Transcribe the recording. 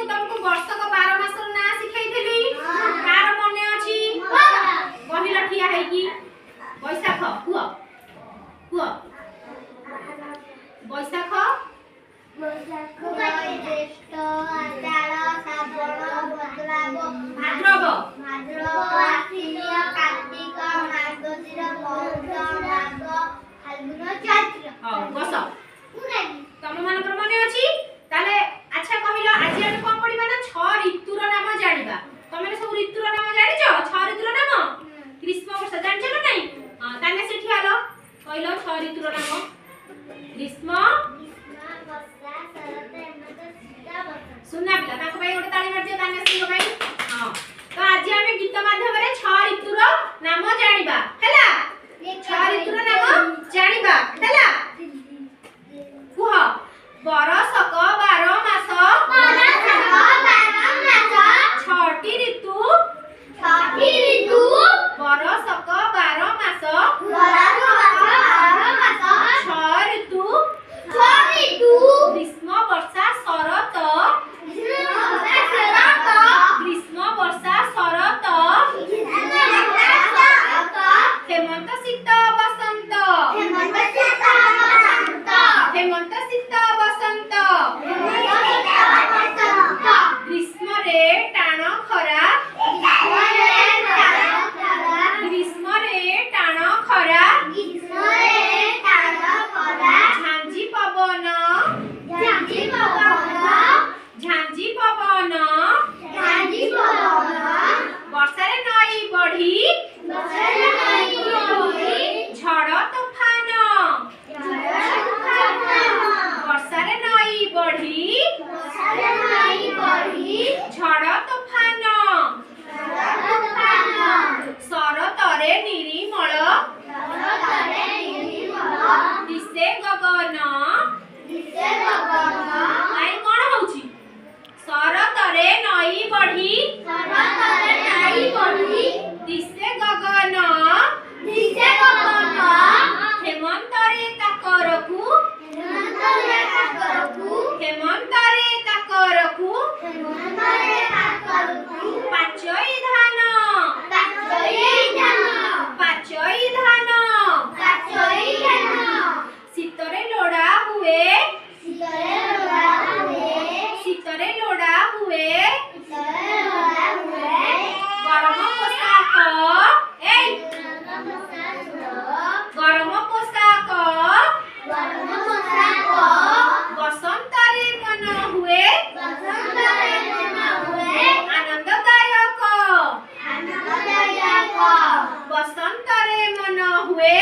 मु तुमको वर्षक 12 मास ना सिखैथिली कार मने अछि कहिला ठिया है कि बैसाख हुआ हुआ बैसाख ज्येष्ठ आषाढ़ श्रावण भाद्रव आश्विन कार्तिक मार्गशीर पौष माघ फाल्गुन चैत्र हां बस तम मानकर मने अछि ताले अच्छा कहिलो आज हम कोन पढिबा ना 6 ऋतुर नाम जानिबा तमे सब ऋतुर नाम जानिछो 6 ऋतुर नाम ग्रीष्म वर्षा जानिछो ना नहीं हां ताने सेठी आलो कहिलो 6 ऋतुर नाम ग्रीष्म वर्षा शरत हेमंत शीत बसंत सुनना पिला ताको भाई गोटे ताली मार दियो ताने सिंह भाई हां तो आज हम गीत माध्यम रे 6 ऋतुर नाम जानिबा हैला 6 ऋतुर नाम जानिबा हैला कुह बरसक 12 मास 6टी ऋतु बरसक 12 मास 6 ऋतु ग्रीष्म वर्षा शरत ग्रीष्म वर्षा शरत हेमंत शीत बसंत हेमंत शीत बसंत ग्रीष्म रे टाण खरा ग्रीष्म रे टाण खरा झांझी पवन झांझी पवन वर्षा रे नई बढ़ी झड़ तूफान वर्षा रे नई बढ़ी झड़ तूफान शरत रे निरीमल दिशे गगन आई कोन होउची शरत रे नई बढ़ी दिशे गगन हेमंत रे ताकरकु हेमंत रे ताकरकु पाचई धान शीतरे लोड़ा हुए शीतरे लोड़ा हुए गरम पोशाक गरम पोशाक बसंत रे मन हुए आनंददायक बसंत रे मन हुए